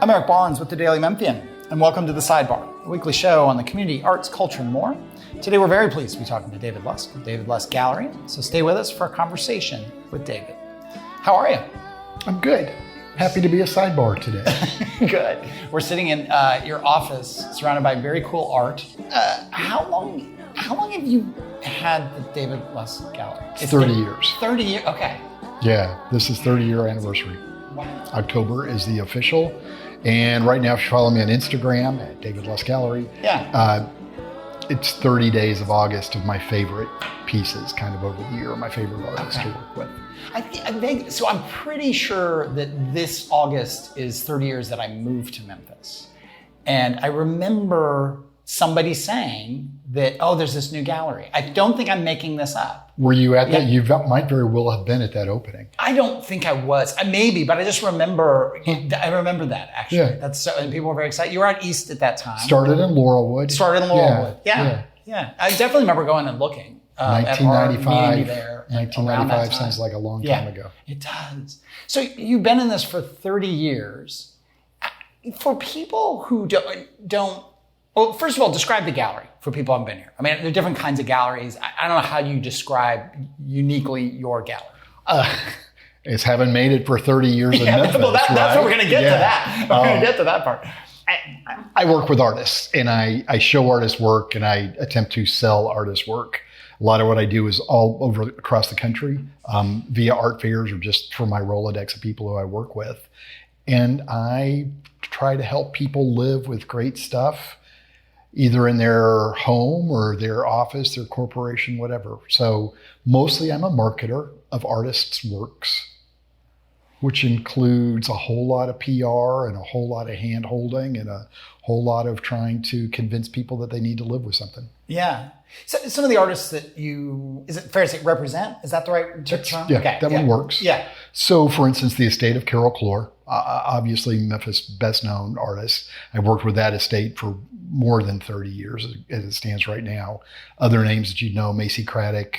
I'm Eric Barnes with the Daily Memphian, and welcome to The Sidebar, a weekly show on the community, arts, culture, and more. Today we're very pleased to be talking to David Lusk with David Lusk Gallery, so stay with us for a conversation with David. How are you? I'm good. Happy to be a sidebar today. Good. We're sitting in your office surrounded by very cool art. How long have you had the David Lusk Gallery? It's 30 years. 30 years, okay. Yeah, this is 30-year anniversary. Wow. October is the official. And right now, if you follow me on Instagram at David Lusk Gallery, it's 30 days of August of my favorite pieces kind of over the year, my favorite artists to work with. I think, so I'm pretty sure that this August is 30 years that I moved to Memphis. And I remember somebody saying that, oh, there's this new gallery. I don't think I'm making this up. Were you at that? You might very well have been at that opening. I don't think I was. Maybe, but I just remember, I remember that actually. Yeah. That's so, and people were very excited. You were out east at that time. Started in Laurelwood. Yeah. I definitely remember going and looking. 1995. There 1995 sounds like a long time ago. It does. So you've been in this for 30 years. For people who don't, well, first of all, describe the gallery for people who haven't been here. I mean, there are different kinds of galleries. I don't know how you describe uniquely your gallery. It's having made it for 30 years in Memphis, well, that's right? what we're going to get to that. We're going to get to that part. I work with artists, and I show artists work, and I attempt to sell artists work. A lot of what I do is all over across the country via art fairs or just for my Rolodex of people who I work with. And I try to help people live with great stuff, either in their home or their office, their corporation, whatever. So mostly I'm a marketer of artists' works, which includes a whole lot of PR and a whole lot of hand-holding and a whole lot of trying to convince people that they need to live with something. Yeah. So some of the artists that you, is it fair to say represent? Is that the right term? Yeah, okay. That one works. Yeah. So for instance, the estate of Carol Clore, obviously Memphis' best known artist. I worked with that estate for more than 30 years as it stands right now. Other names that you know, Macy Craddock,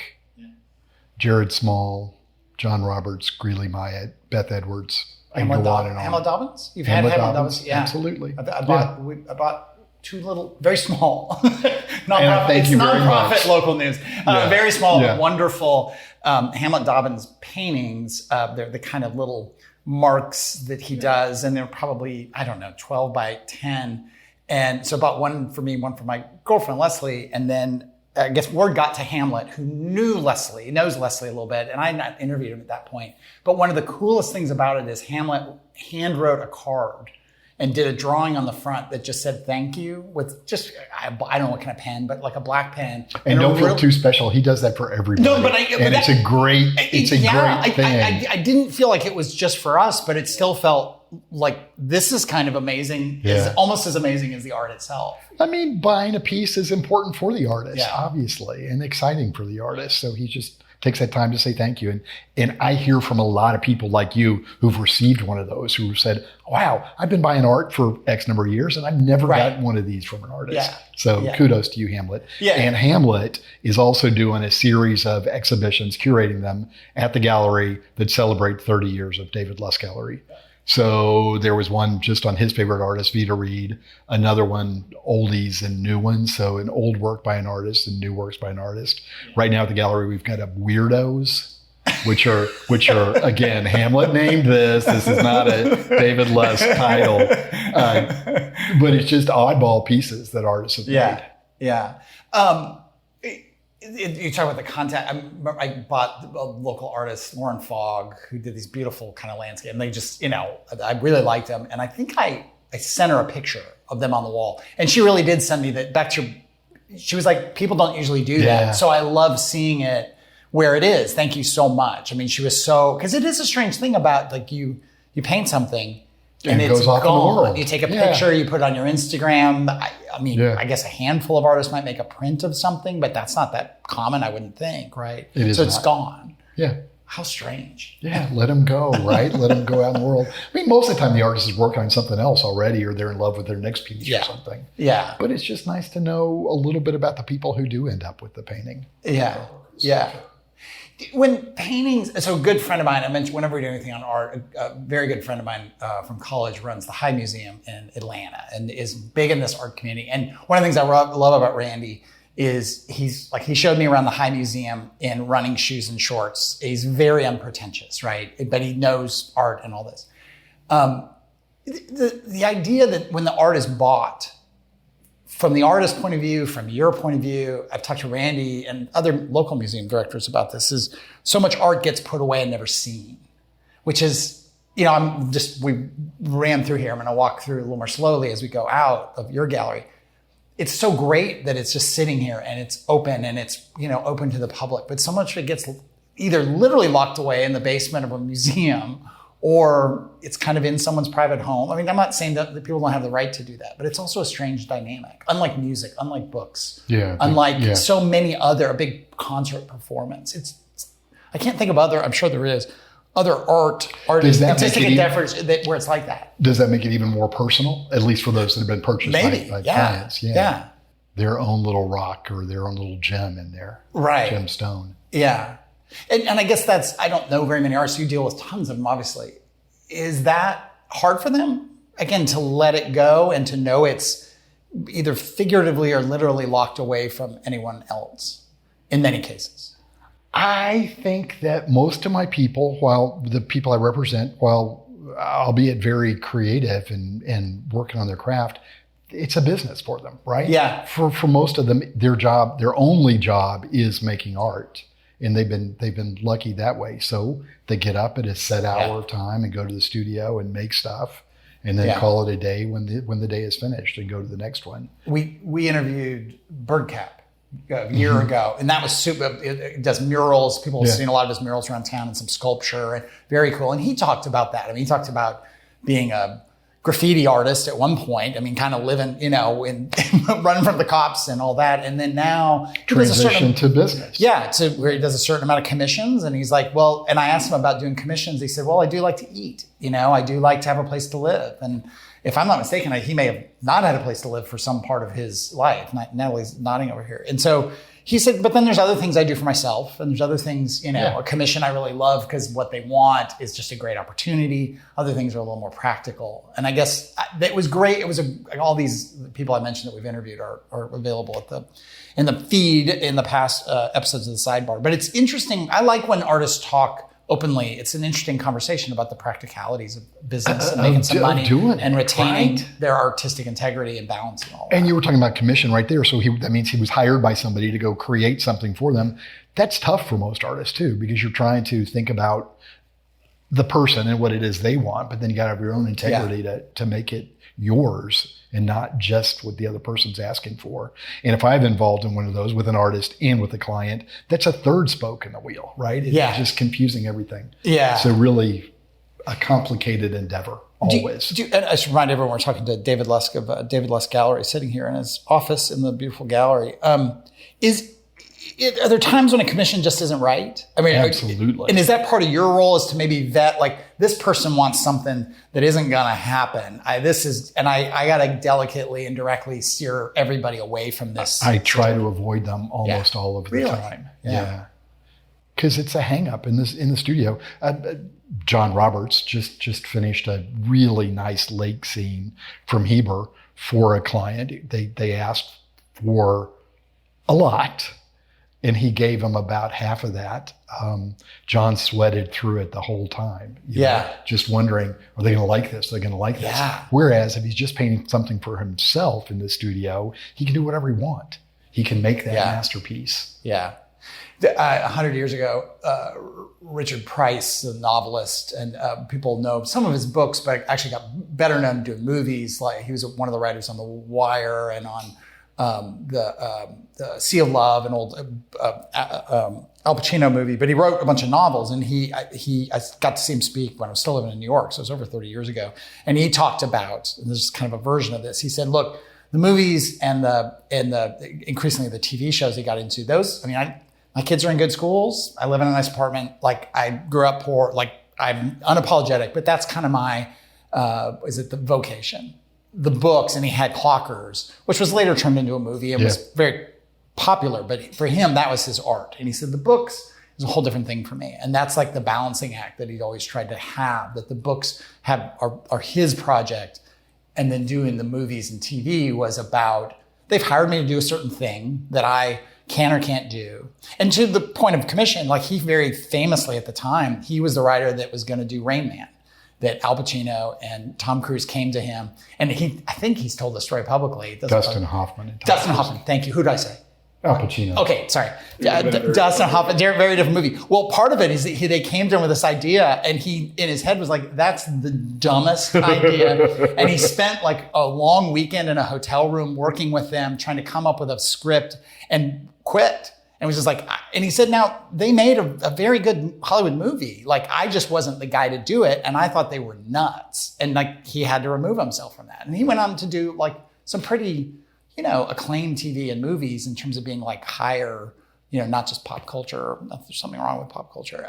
Jared Small, John Roberts, Greeley Myatt, Beth Edwards. I can go on and on. Hamlet Dobbins? You've Hamlet had Hamlet Dobbins? Dobbins? Yeah. Absolutely. I bought two little, very small, thank you very much. Local news. Very small, wonderful Hamlet Dobbins paintings. They're the kind of little marks that he does, and they're probably, 12 by 10. And so I bought one for me, one for my girlfriend, Leslie, and then I guess word got to Hamlet, who knows Leslie a little bit, and I had not interviewed him at that point. But one of the coolest things about it is Hamlet hand wrote a card and did a drawing on the front that just said thank you with just, I don't know what kind of pen, but like a black pen. And don't feel too special. He does that for everybody. No, but it's a great thing. I didn't feel like it was just for us, but it still felt like this is kind of amazing. It's almost as amazing as the art itself. I mean, buying a piece is important for the artist, obviously, and exciting for the artist. So he just takes that time to say thank you. And I hear from a lot of people like you who've received one of those, who said, wow, I've been buying art for X number of years and I've never gotten one of these from an artist. Yeah. So kudos to you, Hamlet. Yeah. And Hamlet is also doing a series of exhibitions, curating them at the gallery that celebrate 30 years of David Lusk Gallery. So there was one just on his favorite artist, Vita Reed, another one, oldies and new ones. So an old work by an artist and new works by an artist. Right now at the gallery, we've got Weirdos, which are again, Hamlet named this. This is not a David Lusk title, but it's just oddball pieces that artists have made. Yeah. You talk about the content. I bought a local artist, Lauren Fogg, who did these beautiful kind of landscape. And they just, I really liked them. And I think I sent her a picture of them on the wall. And she really did send me that back to, she was like, people don't usually do that. So I love seeing it where it is. Thank you so much. I mean, she was so, because it is a strange thing about like you paint something and it's goes off in the world. You take a picture, you put it on your Instagram. I guess a handful of artists might make a print of something, but that's not that common, I wouldn't think, right? It's gone. Yeah. How strange. Yeah, let them go, right? Let them go out in the world. I mean, most of the time the artist is working on something else already, or they're in love with their next piece or something. Yeah. But it's just nice to know a little bit about the people who do end up with the painting. Yeah. When paintings, so a good friend of mine, I mentioned whenever we do anything on art, a very good friend of mine from college runs the High Museum in Atlanta and is big in this art community. And one of the things I love about Randy is he showed me around the High Museum in running shoes and shorts. He's very unpretentious, right? But he knows art and all this. The idea that when the art is bought, from the artist's point of view, from your point of view, I've talked to Randy and other local museum directors about this, is so much art gets put away and never seen, which is, we ran through here. I'm going to walk through a little more slowly as we go out of your gallery. It's so great that it's just sitting here and it's open and it's, open to the public, but so much of it gets either literally locked away in the basement of a museum or it's kind of in someone's private home. I mean, I'm not saying that people don't have the right to do that, but it's also a strange dynamic. Unlike music, unlike books, unlike so many other, a big concert performance. I can't think of other, I'm sure there is, other art artistic endeavors where it's like that. Does that make it even more personal, at least for those that have been purchased by clients? Yeah. Their own little rock or their own little gem in there. Right. Gemstone. Yeah. And I guess I don't know very many artists. You deal with tons of them, obviously. Is that hard for them, again, to let it go and to know it's either figuratively or literally locked away from anyone else in many cases? I think that most of my people, while the people I represent, while albeit very creative and working on their craft, it's a business for them, right? Yeah. For most of them, their only job is making art. And they've been lucky that way. So they get up at a set hour of time and go to the studio and make stuff, and then call it a day when the day is finished and go to the next one. We interviewed Birdcap a year ago, and that was super. It does murals. People have seen a lot of his murals around town and some sculpture, and very cool. And he talked about that. I mean, he talked about being a graffiti artist at one point. I mean, kind of living, in running from the cops and all that. And then now transition to business. Yeah, to where he does a certain amount of commissions. And he's like, well, and I asked him about doing commissions. He said, well, I do like to eat. I do like to have a place to live. And if I'm not mistaken, he may have not had a place to live for some part of his life. Natalie's nodding over here. And so he said, but then there's other things I do for myself. And there's other things, a commission I really love because what they want is just a great opportunity. Other things are a little more practical. And I guess it was great. It was all these people I mentioned that we've interviewed are available in the feed in the past episodes of the Sidebar. But it's interesting. I like when artists talk openly. It's an interesting conversation about the practicalities of business and making some money and retaining their artistic integrity and balance and all that. And you were talking about commission right there. So that means he was hired by somebody to go create something for them. That's tough for most artists too, because you're trying to think about the person and what it is they want, but then you got to have your own integrity to make it yours and not just what the other person's asking for. And if I've involved in one of those with an artist and with a client, that's a third spoke in the wheel, right? It's just confusing everything. Yeah. So really a complicated endeavor always. And I should remind everyone, we're talking to David Lusk of David Lusk Gallery, sitting here in his office in the beautiful gallery. Are there times when a commission just isn't right? I mean, absolutely. And is that part of your role, is to maybe vet, like, this person wants something that isn't going to happen? I got to delicately and directly steer everybody away from this. I try to avoid them almost all of the time. Yeah. Because it's a hang up in the studio. John Roberts just finished a really nice lake scene from Heber for a client. They asked for a lot, and he gave them about half of that. John sweated through it the whole time. Just wondering, are they going to like this? Are they going to like this? Whereas if he's just painting something for himself in the studio, he can do whatever he wants. He can make that masterpiece. Yeah. 100 years ago, Richard Price, the novelist, and people know some of his books, but actually got better known doing movies. Like, he was one of the writers on The Wire and on the Sea of Love, an old Al Pacino movie. But he wrote a bunch of novels, and I got to see him speak when I was still living in New York, so it was over 30 years ago. And he talked about, and there's kind of a version of this. He said, "Look, the movies and the increasingly the TV shows he got into, those. I mean, my kids are in good schools. I live in a nice apartment. Like, I grew up poor. Like, I'm unapologetic, but that's kind of my the vocation." The books, and he had Clockers, which was later turned into a movie and was very popular. But for him, that was his art. And he said the books was a whole different thing for me. And that's like the balancing act that he'd always tried to have, that the books are his project, and then doing the movies and TV was about, they've hired me to do a certain thing that I can or can't do. And to the point of commission, like he very famously at the time, he was the writer that was going to do Rain Man, that Al Pacino and Tom Cruise came to him. And I think he's told the story publicly. Dustin Hoffman. Dustin Hoffman. Thank you. Who did I say? Al Pacino. Okay, sorry. Dustin Hoffman, very different movie. Well, part of it is that they came to him with this idea, and he, in his head, was like, that's the dumbest idea. And he spent like a long weekend in a hotel room working with them, trying to come up with a script, and quit. And was just like, and he said, now they made a very good Hollywood movie. Like, I just wasn't the guy to do it. And I thought they were nuts. And like, he had to remove himself from that. And he went on to do like some pretty, acclaimed TV and movies in terms of being like higher, not just pop culture. There's something wrong with pop culture.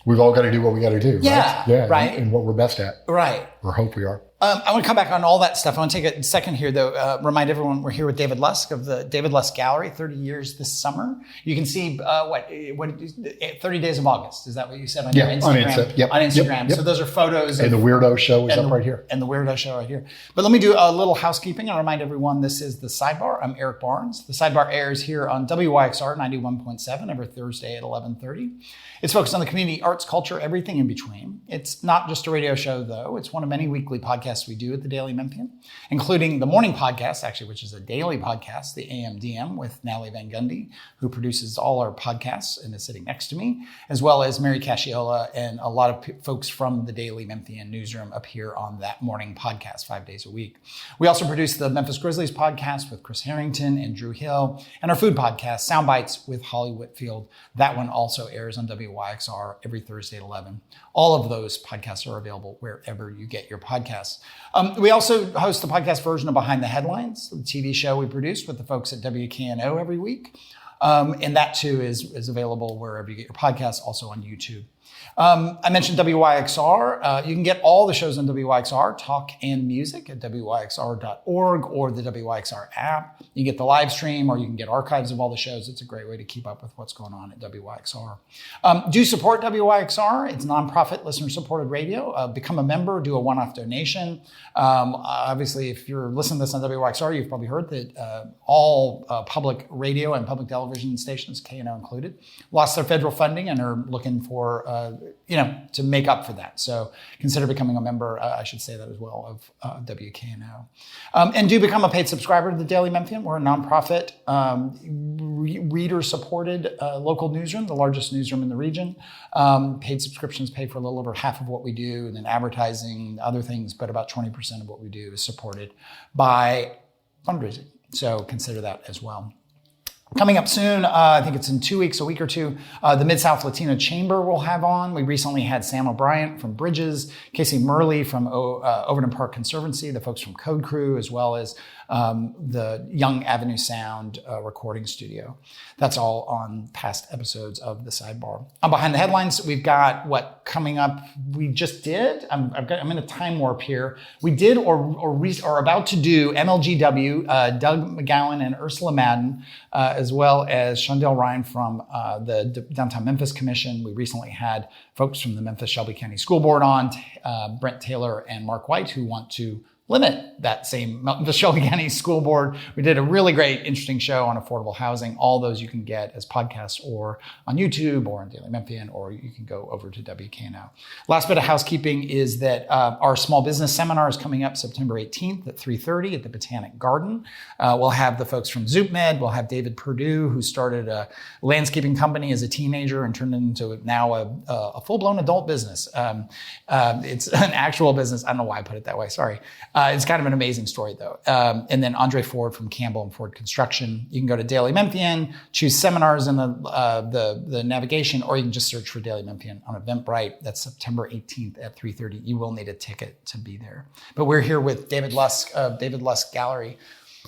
We've all got to do what we got to do. Yeah. Right. Yeah. Right. And what we're best at. Right. Or hope we are. I want to come back on all that stuff. I want to take a second here, though. Remind everyone we're here with David Lusk of the David Lusk Gallery, 30 years this summer. You can see 30 Days of August. Is that what you said on your Instagram? On Instagram. So those are photos. And the Weirdo Show is up right here. And the Weirdo Show right here. But let me do a little housekeeping. I'll remind everyone this is The Sidebar. I'm Eric Barnes. The Sidebar airs here on WYXR 91.7 every Thursday at 11:30. It's focused on the community, arts, culture, everything in between. It's not just a radio show, though. It's one of many weekly podcasts we do at the Daily Memphian, including the morning podcast, actually, which is a daily podcast, the AMDM with Natalie Van Gundy, who produces all our podcasts and is sitting next to me, as well as Mary Casciola and a lot of folks from the Daily Memphian newsroom appear on that morning podcast 5 days a week. We also produce the Memphis Grizzlies podcast with Chris Harrington and Drew Hill, and our food podcast, Sound Bites with Holly Whitfield. That one also airs on WYXR every Thursday at 11. All of those podcasts are available wherever you get your podcasts. We also host the podcast version of Behind the Headlines, the TV show we produce with the folks at WKNO every week. And that too is available wherever you get your podcasts, also on YouTube. I mentioned WYXR. You can get all the shows on WYXR, talk and music, at WYXR.org or the WYXR app. You can get the live stream, or you can get archives of all the shows. It's a great way to keep up with what's going on at WYXR. Do support WYXR. It's nonprofit, listener-supported radio. Become a member, do a one-off donation. Obviously, if you're listening to this on WYXR, you've probably heard that all public radio and public television stations, KNO included, lost their federal funding and are looking for to make up for that. So consider becoming a member, I should say that as well, of WKNO. And do become a paid subscriber to the Daily Memphian. We're a nonprofit, reader-supported local newsroom, the largest newsroom in the region. Paid subscriptions pay for a little over half of what we do, and then advertising, other things, but about 20% of what we do is supported by fundraising. So consider that as well. Coming up soon, I think it's in 2 weeks, a week or two, the Mid-South Latino Chamber will have on. We recently had Sam O'Brien from Bridges, Casey Murley from Overton Park Conservancy, the folks from Code Crew, as well as the Young Avenue Sound recording studio. That's all on past episodes of The Sidebar. Behind the Headlines, we've got what coming up we just did. I'm in a time warp here. We did or about to do MLGW, Doug McGowan and Ursula Madden, as well as Shondell Ryan from the Downtown Memphis Commission. We recently had folks from the Memphis Shelby County School Board on, Brent Taylor and Mark White, who want to limit that same the Shelby County School Board. We did a really great, interesting show on affordable housing. All those you can get as podcasts or on YouTube or on Daily Memphian, or you can go over to WKNO. Last bit of housekeeping is that our small business seminar is coming up September 18th at 3:30 at the Botanic Garden. We'll have the folks from ZoopMed. We'll have David Perdue, who started a landscaping company as a teenager and turned it into now a full-blown adult business. It's an actual business. I don't know why I put it that way. Sorry. It's kind of an amazing story, though. And then Andre Ford from Campbell and Ford Construction. You can go to Daily Memphian, choose seminars in the navigation, or you can just search for Daily Memphian on Eventbrite. That's September 18th at 3:30. You will need a ticket to be there. But we're here with David Lusk of David Lusk Gallery.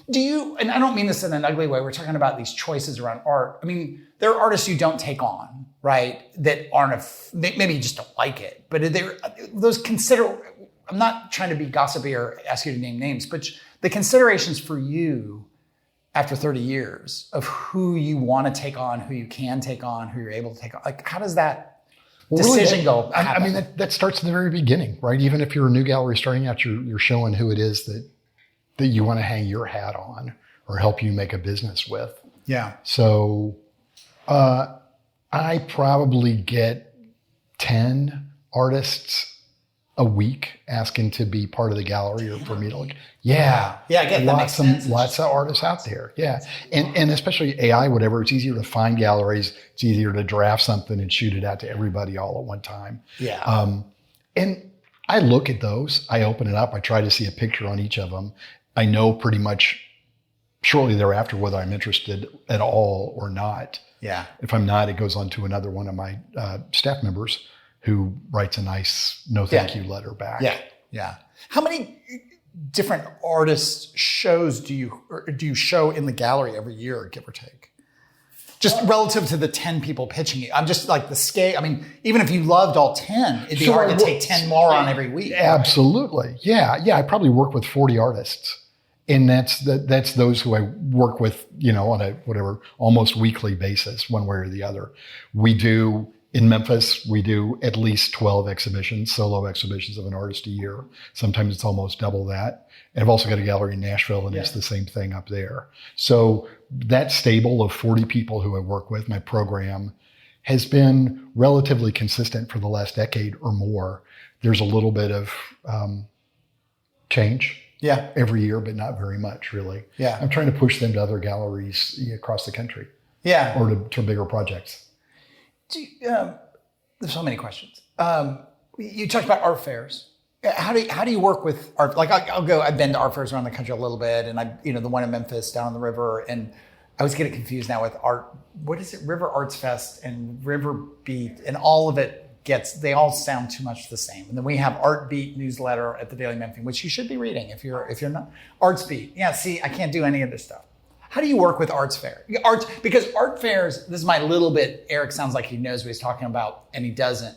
And I don't mean this in an ugly way, we're talking about these choices around art. I mean, there are artists you don't take on, right? That aren't, maybe you just don't like it, but I'm not trying to be gossipy or ask you to name names, but the considerations for you after 30 years of who you want to take on, who you can take on, who you're able to take on? Like, how does that decision go? I mean, that starts at the very beginning, right? Even if you're a new gallery starting out, you're showing who it is that you want to hang your hat on or help you make a business with. Yeah. So I probably get 10 artists a week asking to be part of the gallery or for me to look. Yeah. Yeah, I get that. Lots of artists out there. Yeah. And especially AI, whatever, it's easier to find galleries. It's easier to draft something and shoot it out to everybody all at one time. Yeah. And I look at those, I open it up, I try to see a picture on each of them. I know pretty much shortly thereafter whether I'm interested at all or not. Yeah. If I'm not, it goes on to another one of my staff members who writes a nice no thank you letter back. Yeah. Yeah. How many different artist shows do you show in the gallery every year, give or take? Just relative to the 10 people pitching it. I'm just like the scale. I mean, even if you loved all 10, it'd be hard to take 10 more on every week. Absolutely. Yeah. Yeah. I probably work with 40 artists. And that's those who I work with, on a whatever, almost weekly basis, one way or the other. In Memphis, we do at least 12 exhibitions, solo exhibitions of an artist a year. Sometimes it's almost double that. And I've also got a gallery in Nashville, and it's the same thing up there. So that stable of 40 people who I work with, my program, has been relatively consistent for the last decade or more. There's a little bit of change every year, but not very much, really. Yeah. I'm trying to push them to other galleries across the country. Yeah. Or to bigger projects. There's so many questions. You talked about art fairs. How do you work with art? Like I've been to art fairs around the country a little bit, and the one in Memphis down on the river, and I always get confused now with art. What is it? River Arts Fest and River Beat, and all of it they all sound too much the same. And then we have Art Beat newsletter at the Daily Memphian, which you should be reading if you're not. Arts Beat. Yeah, see, I can't do any of this stuff. How do you work with arts fair? Because art fairs, this is my little bit, Eric sounds like he knows what he's talking about, and he doesn't.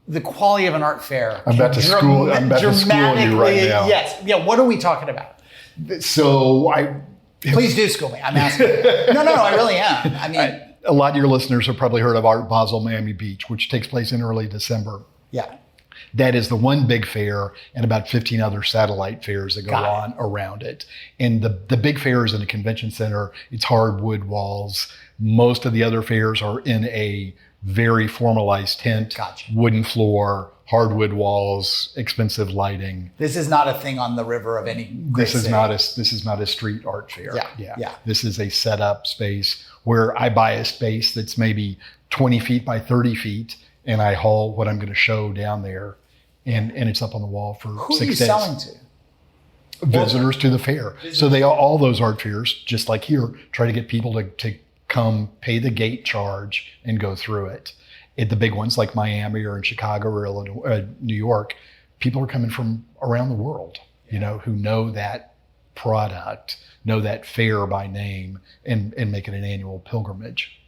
The quality of an art fair. I'm about to school you right now. Yes. Yeah, what are we talking about? So Please do school me. I'm asking. No, I really am. I mean, a lot of your listeners have probably heard of Art Basel Miami Beach, which takes place in early December. Yeah. That is the one big fair and about 15 other satellite fairs that go on around it. And the big fair is in a convention center. It's hardwood walls. Most of the other fairs are in a very formalized tent, wooden floor, hardwood walls, expensive lighting. This is not a thing on the river of any great This is not a street art fair. Yeah. This is a set up space where I buy a space that's maybe 20 feet by 30 feet and I haul what I'm going to show down there and it's up on the wall for 6 days. Who are you selling to? Visitors to the fair. So all those art fairs, just like here, try to get people to come pay the gate charge and go through it. At the big ones like Miami or in Chicago or Illinois, New York, people are coming from around the world, who know that product, know that fair by name, and make it an annual pilgrimage.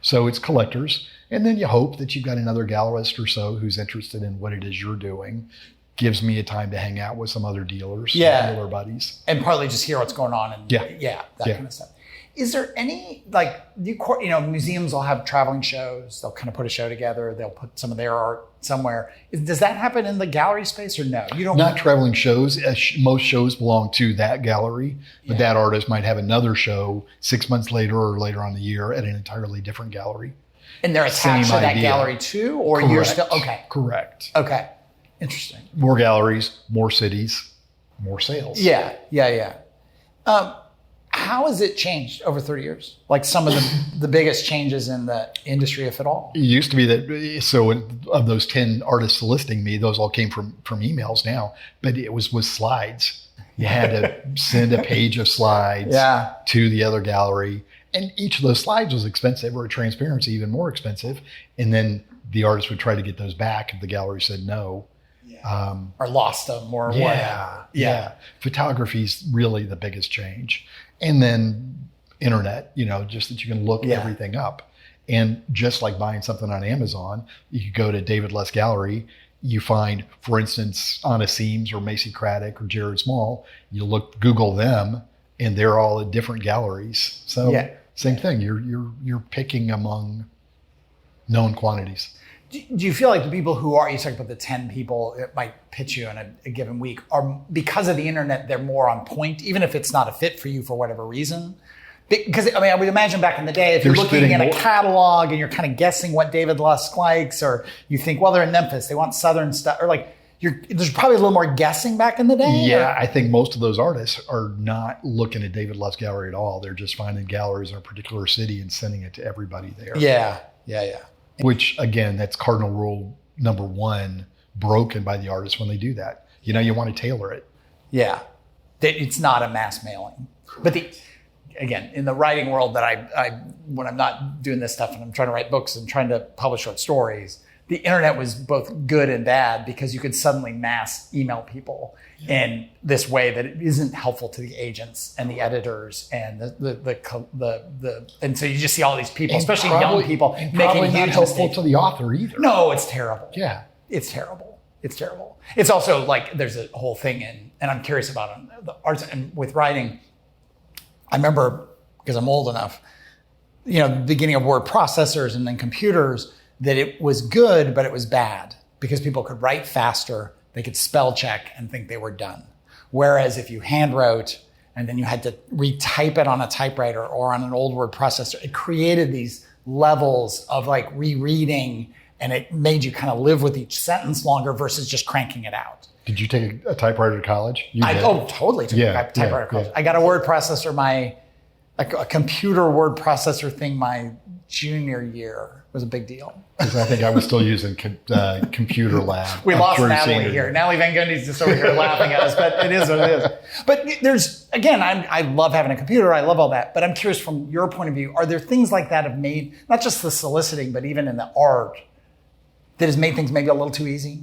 So it's collectors. And then you hope that you've got another gallerist or so who's interested in what it is you're doing. Gives me a time to hang out with some other dealers, dealer buddies. And partly just hear what's going on and kind of stuff. Is there any, museums will have traveling shows. They'll kind of put a show together. They'll put some of their art somewhere. Does that happen in the gallery space or no? Not traveling shows. Most shows belong to that gallery, but that artist might have another show 6 months later or later on in the year at an entirely different gallery. And they're attached to that gallery too? Or Correct. You're still, okay. Correct. Okay. Interesting. More galleries, more cities, more sales. Yeah. How has it changed over 30 years? Like some of the biggest changes in the industry, if at all? It used to be that, of those 10 artists listing me, those all came from emails now, but it was with slides. You had to send a page of slides to the other gallery. And each of those slides was expensive, or transparency even more expensive. And then the artist would try to get those back if the gallery said no. Or lost them or whatever. Yeah. Photography's really the biggest change. And then internet, just that you can look everything up. And just like buying something on Amazon, you could go to David Lusk Gallery. You find, for instance, Anna Seams or Macy Craddock or Jared Small. You Google them, and they're all at different galleries. So same thing. You're picking among known quantities. Do you feel like the people who are, you talk about the 10 people that might pitch you in a given week, are, because of the internet, they're more on point, even if it's not a fit for you for whatever reason? Because, I mean, I would imagine back in the day, if you're looking at a catalog and you're kind of guessing what David Lusk likes, or you think, well, they're in Memphis, they want Southern stuff, or like, there's probably a little more guessing back in the day? Yeah, I think most of those artists are not looking at David Lusk Gallery at all. They're just finding galleries in a particular city and sending it to everybody there. Yeah. Which, again, that's cardinal rule number one, broken by the artist when they do that. You know, you want to tailor it. Yeah. It's not a mass mailing. But again, in the writing world that I when I'm not doing this stuff and I'm trying to write books and trying to publish short stories, the internet was both good and bad because you could suddenly mass email people in this way that it isn't helpful to the agents and the editors and and so you just see all these people, especially young people, making huge not helpful mistakes. To the author either. No, it's terrible. Yeah, it's terrible. It's terrible. It's also like there's a whole thing and I'm curious about the arts and with writing. I remember, because I'm old enough, the beginning of word processors and then computers, that it was good, but it was bad because people could write faster, they could spell check and think they were done. Whereas if you hand wrote and then you had to retype it on a typewriter or on an old word processor, it created these levels of like rereading, and it made you kind of live with each sentence longer versus just cranking it out. Did you take a typewriter to college? Totally took a typewriter to college. Yeah. I got a word processor, a computer word processor thing my junior year. It was a big deal. Because I think I was still using computer lab. We lost Natalie here. Natalie Van Gundy's just over here laughing at us, but it is what it is. But there's, again, I love having a computer. I love all that. But I'm curious from your point of view, are there things like that have made, not just the soliciting, but even in the art, that has made things maybe a little too easy?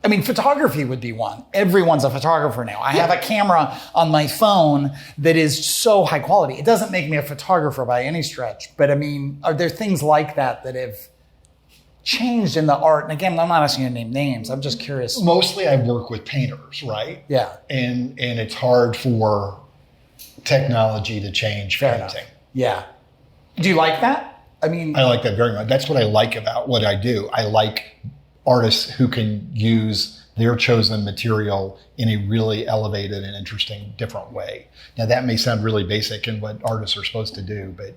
I mean, photography would be one. Everyone's a photographer now. I have a camera on my phone that is so high quality. It doesn't make me a photographer by any stretch. But I mean, are there things like that have changed in the art? And again, I'm not asking you to name names. I'm just curious. Mostly I work with painters, right? Yeah. And it's hard for technology to change painting. Yeah. Do you like that? I mean, I like that very much. That's what I like about what I do. I like artists who can use their chosen material in a really elevated and interesting, different way. Now that may sound really basic in what artists are supposed to do, but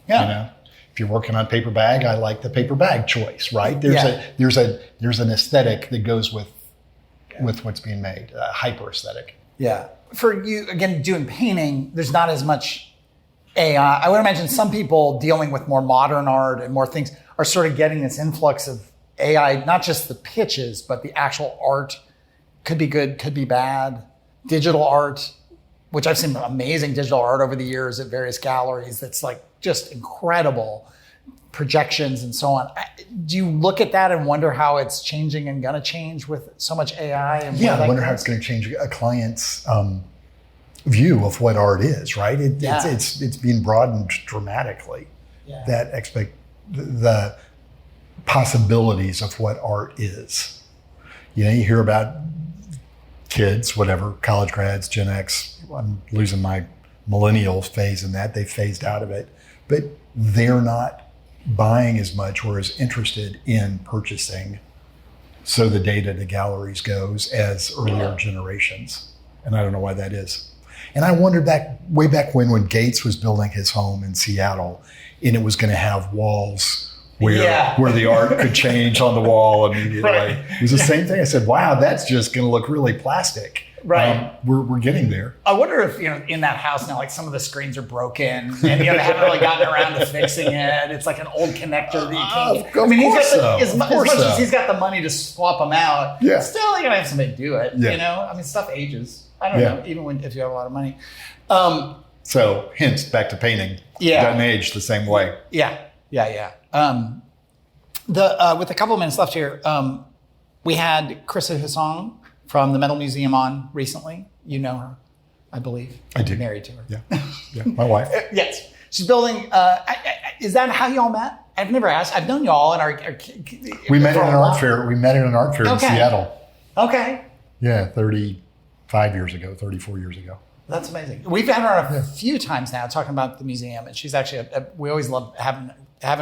if you're working on paper bag, I like the paper bag choice, right? There's an aesthetic that goes with what's being made, a hyper aesthetic. Yeah. For you, again, doing painting, there's not as much AI. I would imagine some people dealing with more modern art and more things are sort of getting this influx of AI, not just the pitches, but the actual art. Could be good, could be bad. Digital art, which I've seen amazing digital art over the years at various galleries that's like just incredible projections and so on. Do you look at that and wonder how it's changing and gonna change with so much AI? And I wonder how it's gonna change a client's view of what art is, right? It's being broadened dramatically. Yeah. The possibilities of what art is. You hear about kids, whatever, college grads, Gen X, I'm losing my millennial phase in that, they've phased out of it, but they're not buying as much or as interested in purchasing, so the data to galleries goes, as earlier generations. And I don't know why that is. And I wondered way back when Gates was building his home in Seattle, and it was going to have walls where the art could change on the wall immediately. Right. It was the same thing. I said, wow, that's just going to look really plastic. Right. We're getting there. I wonder if, in that house now, like some of the screens are broken and they haven't really gotten around to fixing it. It's like an old connector that you can't. As much as he's got the money to swap them out, still you're going to have somebody do it. Yeah. Stuff ages. I don't know, even if you have a lot of money. So, hence, back to painting. Doesn't age the same way. Yeah. With a couple of minutes left here, we had Krista Husong from the Metal Museum on recently. You know her, I believe. I do. Married to her. Yeah, my wife. Yes. She's building, is that how y'all met? I've never asked. I've known y'all in our we met at an art fair. We met at an art fair in Seattle. Okay. Yeah, 34 years ago. That's amazing. We've had her a few times now talking about the museum, and she's actually, we always love having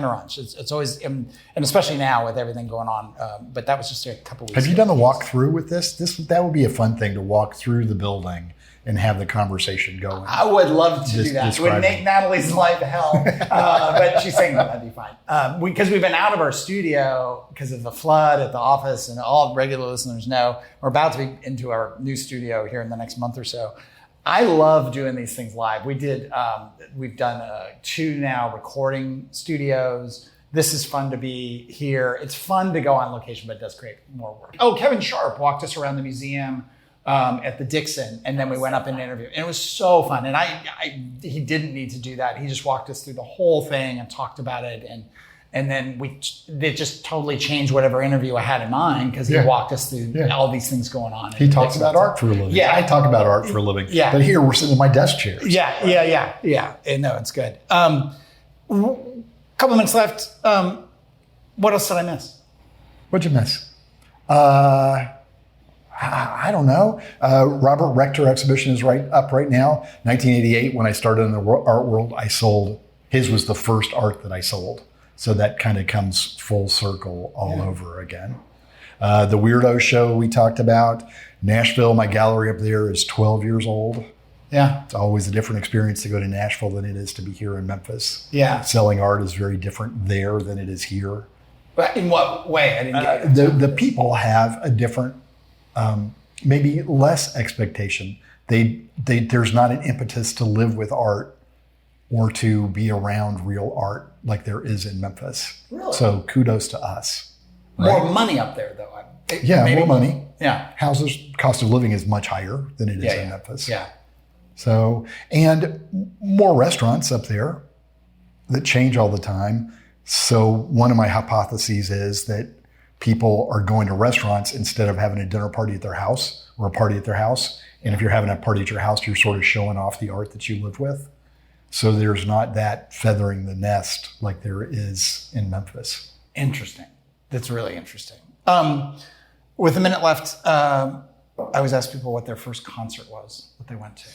her on. It's always, and especially now with everything going on. But that was just a couple weeks ago. Have you done the walkthrough with this? That would be a fun thing to walk through the building and have the conversation going. I would love to do that. It would make Natalie's life hell, but she's saying that'd be fine. Because we've been out of our studio because of the flood at the office, and all regular listeners know we're about to be into our new studio here in the next month or so. I love doing these things live. We've done 2 now recording studios. This is fun to be here. It's fun to go on location, but it does create more work. Oh, Kevin Sharp walked us around the museum at the Dixon, and then we went up and interviewed. And it was so fun. And he didn't need to do that. He just walked us through the whole thing and talked about it. And then it just totally changed whatever interview I had in mind, because he walked us through all these things going on. He talks about art for a living. Yeah. I talk about art for a living. Yeah. But here we're sitting in my desk chairs. Yeah. And no, it's good. Couple minutes left. What else did I miss? What'd you miss? I don't know. Robert Rector exhibition is up right now. 1988, when I started in the art world, his was the first art that I sold. So that kind of comes full circle all over again. The Weirdo show we talked about. Nashville, my gallery up there is 12 years old. Yeah. It's always a different experience to go to Nashville than it is to be here in Memphis. Yeah. Selling art is very different there than it is here. But in what way? I didn't get it. The people have a different, maybe less expectation. There's not an impetus to live with art or to be around real art like there is in Memphis. Really? So kudos to us. More money up there, though. More money. Yeah. Houses, cost of living is much higher than it is in Memphis. Yeah. So, and more restaurants up there that change all the time. So one of my hypotheses is that people are going to restaurants instead of having a dinner party at their house or a party at their house. And if you're having a party at your house, you're sort of showing off the art that you live with. So there's not that feathering the nest like there is in Memphis. Interesting. That's really interesting. With a minute left, I always ask people what their first concert was, what they went to.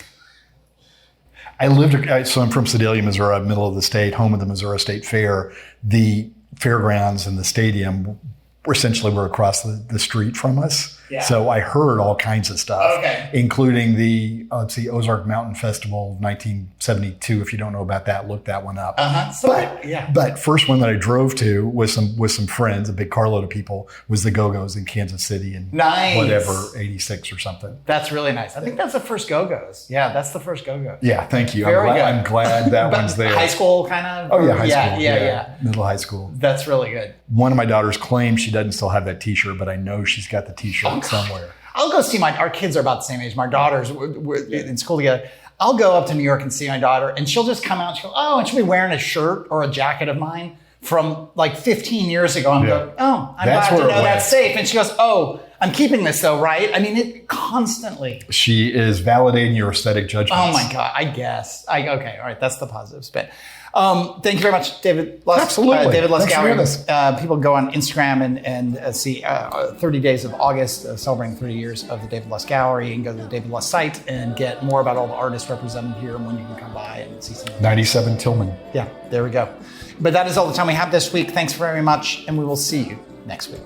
So I'm from Sedalia, Missouri, middle of the state, home of the Missouri State Fair. The fairgrounds and the stadium were across the street from us. Yeah. So I heard all kinds of stuff, including the Ozark Mountain Festival of 1972. If you don't know about that, look that one up. But first one that I drove to with some friends, a big carload of people, was the Go-Go's in Kansas City in 86 or something. That's really nice. I think that's the first Go-Go's. Yeah, that's the first Go-Go's. Yeah, thank you. I'm glad that one's there. High school kind of? Oh yeah, high school. Yeah. Middle high school. That's really good. One of my daughters claims she doesn't still have that t-shirt, but I know she's got the t-shirt somewhere. I'll go see our kids are about the same age. My daughters were in school together. I'll go up to New York and see my daughter, and she'll just come out and she'll and she'll be wearing a shirt or a jacket of mine from like 15 years ago. I'm going, I'm glad to know that's safe. And she goes, I'm keeping this though, right? I mean, it constantly. She is validating your aesthetic judgments. Oh my God, I guess. Okay, all right, that's the positive spin. Thank you very much, David Lusk. Absolutely. David Lusk Gallery. Thanks People go on Instagram and see 30 Days of August, celebrating 30 years of the David Lusk Gallery, and go to the David Lusk site and get more about all the artists represented here and when you can come by and see some. 97 Tillman. Yeah, there we go. But that is all the time we have this week. Thanks very much, and we will see you next week.